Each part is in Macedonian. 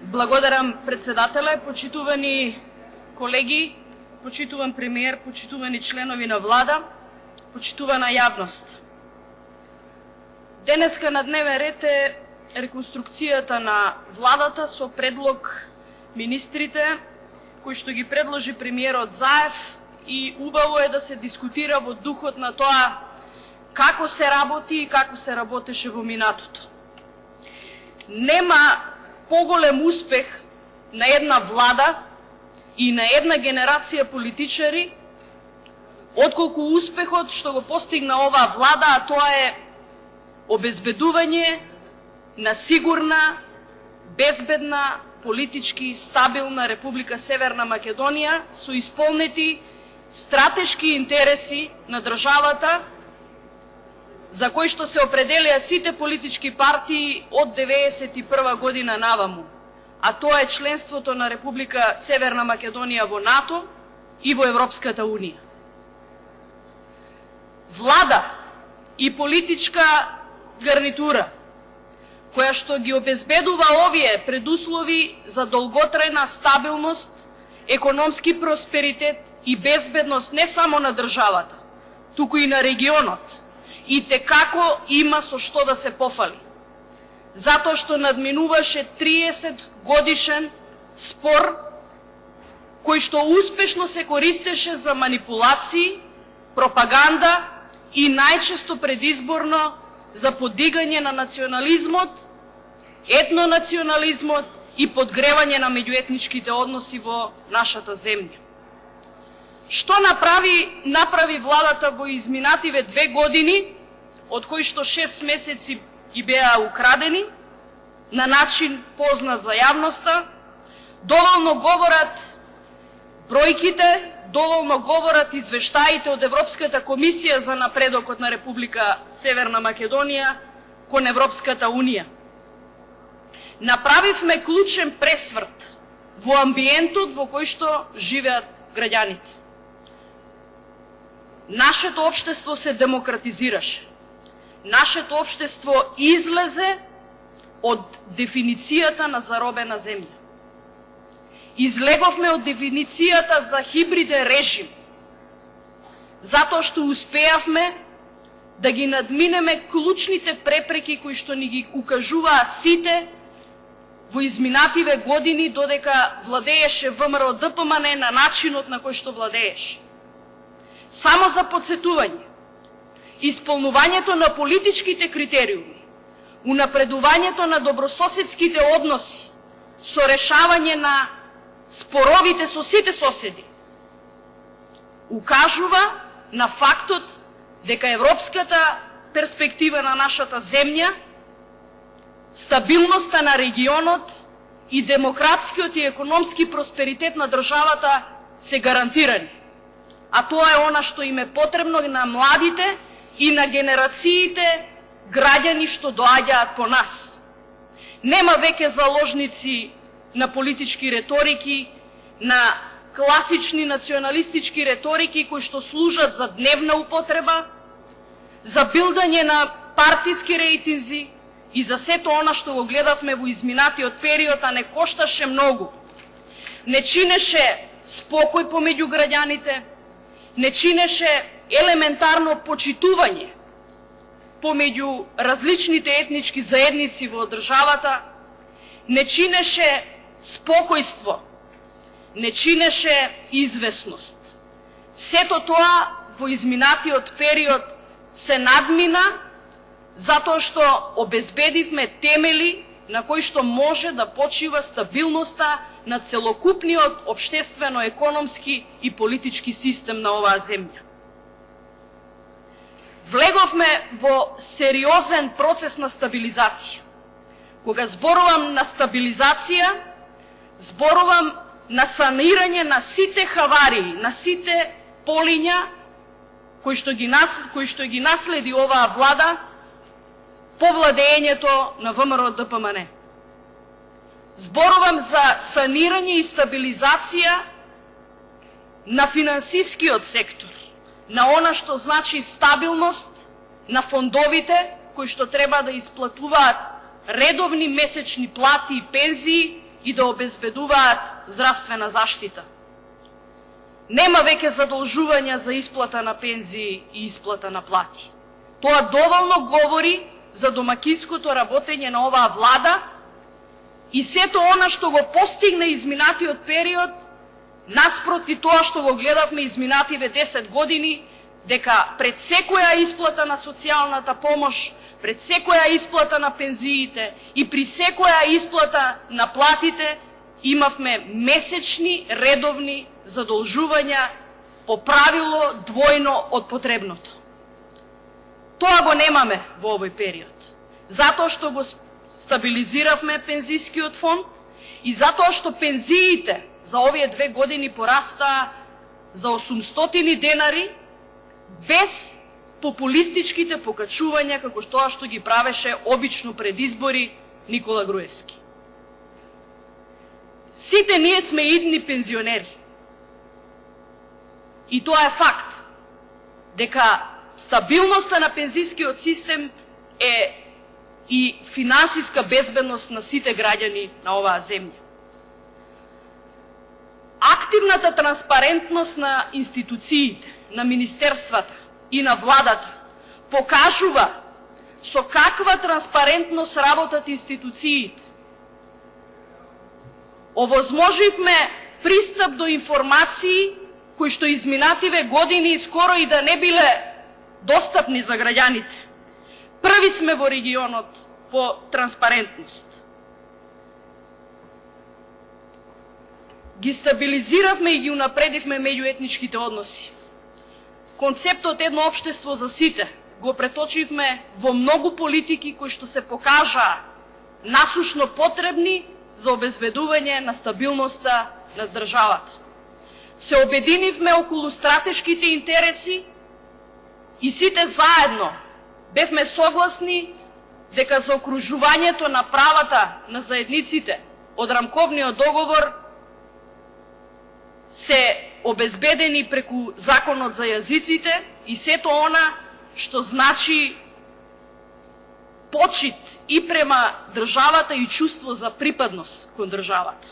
Благодарам председателе, почитувани колеги, почитуван премиер, почитувани членови на влада, почитувана јавност. Денеска на дневен ред е реконструкцијата на владата со предлог министрите, кои што ги предложи премиерот Заев, и убаво е да се дискутира во духот на тоа како се работи и како се работеше во минатото. Нема поголем успех на една влада и на една генерација политичари отколку успехот што го постигна оваа влада, а тоа е обезбедување на сигурна, безбедна, политички стабилна Република Северна Македонија со исполнети стратешки интереси на државата за кои што се определија сите политички партии од 1991 година наваму, а тоа е членството на Република Северна Македонија во НАТО и во Европската Унија. Влада и политичка гарнитура која што ги обезбедува овие предуслови за долготрајна стабилност, економски просперитет и безбедност не само на државата, туку и на регионот, и текако има со што да се пофали. Затоа што надминуваше 30 годишен спор кој што успешно се користеше за манипулации, пропаганда и најчесто предизборно за подигање на национализмот, етнонационализмот и подгревање на меѓуетничките односи во нашата земја. Што направи владата во изминативе 2 години, од кои што 6 месеци и беа украдени, на начин познат за јавноста? Доволно говорат бројките, доволно говорат извештаите од Европската комисија за напредокот на Република Северна Македонија кон Европската Унија. Направивме клучен пресврт во амбиентот во кој што живеат граѓаните. Нашето општество се демократизираше. Нашето општество излезе од дефиницијата на заробена земја. Излеговме од дефиницијата за хибриден режим, затоа што успеавме да ги надминеме клучните препреки кои што ни ги укажуваа сите во изминативе години додека владееше ВМРО ДПМН на начинот на кој што владееше. Само за подсетување, исполнувањето на политичките критериуми, унапредувањето на добрососедските односи со решавање на споровите со сите соседи, укажува на фактот дека европската перспектива на нашата земја, стабилноста на регионот и демократскиот и економски просперитет на државата се гарантирани. А тоа е она што им е потребно на младите и на генерациите граѓани што доаѓаат по нас. Нема веќе заложници на политички реторики, на класични националистички реторики кои што служат за дневна употреба, за билдање на партиски рейтинзи и за сето она што го гледавме во изминатиот период, а не кошташе многу. Не чинеше спокој помеѓу граѓаните, не чинеше елементарно почитување помеѓу различните етнички заедници во државата, не чинеше спокојство, не чинеше известност. Сето тоа во изминатиот период се надмина затоа што обезбедивме темели на кои што може да почива стабилноста на целокупниот општествено-економски и политички систем на оваа земја. Влеговме во сериозен процес на стабилизација. Кога зборувам на стабилизација, зборувам на санирање на сите хаварии, на сите полиња кои што ги наследи оваа влада по владењето на ВМРО ДПМН. Зборувам за санирање и стабилизација на финансискиот сектор, на она што значи стабилност на фондовите кои што треба да исплатуваат редовни месечни плати и пензии и да обезбедуваат здравствена заштита. Нема веќе задолжувања за исплата на пензии и исплата на плати. Тоа доволно говори за домакинското работење на оваа влада и сето она што го постигна изминатиот период, наспроти тоа што го гледавме изминативе 10 години, дека пред секоја исплата на социјалната помош, пред секоја исплата на пензиите и при секоја исплата на платите имавме месечни редовни задолжувања по правило двојно од потребното. Тоа го немаме во овој период, затоа што го стабилизиравме пензискиот фонд и затоа што пензиите за овие 2 години порастаа за 800 денари без популистичките покачувања како тоа што ги правеше обично пред избори Никола Груевски. Сите ние сме идни пензионери. И тоа е факт, дека стабилноста на пензискиот систем е и финансиска безбедност на сите граѓани на оваа земја. Активната транспарентност на институциите, на министерствата и на владата покажува со каква транспарентност работат институциите. Овозможивме пристап до информации кои што изминативе години скоро и да не биле достапни за граѓаните. Први сме во регионот по транспарентност. Ги стабилизиравме и ги унапредивме меѓуетничките односи. Концептот едно општество за сите го преточивме во многу политики кои што се покажаа насушно потребни за обезбедување на стабилноста на државата. Се обединивме околу стратешките интереси и сите заедно бевме согласни дека за окружувањето на правата на заедниците од рамковниот договор се обезбедени преку законот за јазиците и сето она што значи почит и према државата и чувство за припадност кон државата.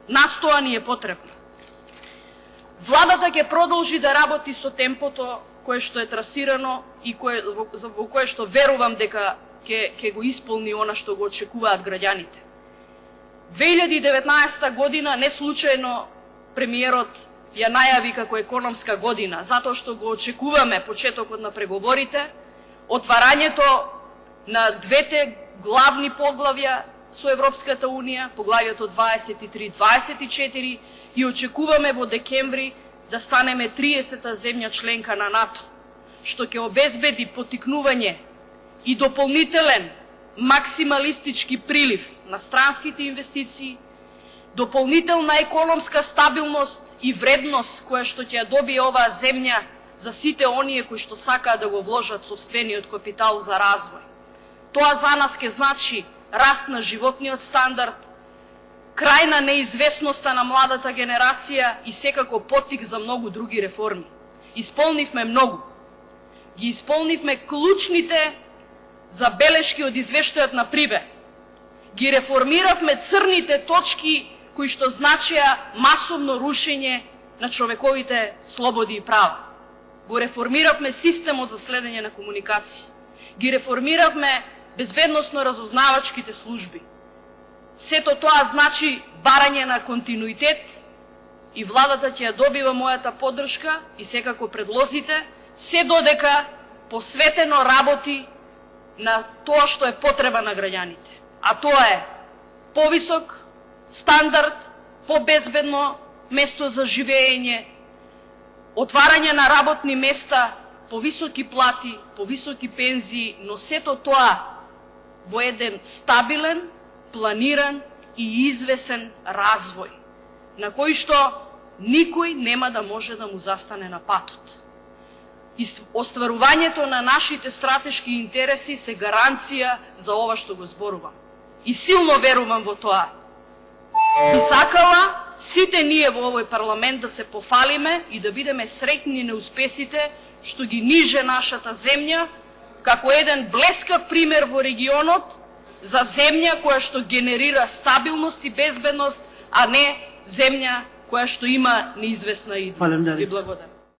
Нас тоа ни е потребно. Владата ќе продолжи да работи со темпото кое што е трасирано и во кое што верувам дека ќе го исполни она што го очекуваат граѓаните. 2019 година не случајно премиерот ја најави како економска година, затоа што го очекуваме почетокот на преговорите, отварањето на двете главни поглавја со Европската Унија, поглавјето 23-24, и очекуваме во декември да станеме 30-та земја членка на НАТО, што ќе обезбеди поттикнување и дополнителен максималистички прилив на странските инвестиции, дополнителна економска стабилност и вредност која што ќе ја добие оваа земја за сите оние кои што сакаат да го вложат сопствениот капитал за развој. Тоа за нас ќе значи раст на животниот стандард, крај на неизвестноста на младата генерација и секако поттик за многу други реформи. Исполнивме многу. Ги исполнивме клучните забелешки од извештајот на Прибе. Ги реформиравме црните точки кои што значеа масовно рушење на човековите слободи и права. Го реформиравме системот за следење на комуникација. Ги реформиравме безбедносно-разузнавачките служби. Сето тоа значи барање на континуитет и владата ќе ја добива мојата поддршка и секако предлозите, се додека посветено работи на тоа што е потреба на граѓаните. А тоа е повисок стандард, побезбедно место за живење, отварање на работни места, повисоки плати, повисоки пензии, но сето тоа во еден стабилен, планиран и извесен развој, на кој што никој нема да може да му застане на патот. Остварувањето на нашите стратешки интереси се гаранција за ова што го зборувам. И силно верувам во тоа. Би сакала сите ние во овој парламент да се пофалиме и да бидеме среќни на успесите што ги ниже нашата земја, како еден блескав пример во регионот за земја која што генерира стабилност и безбедност, а не земја која што има неизвестна иднина. Ви благодарам.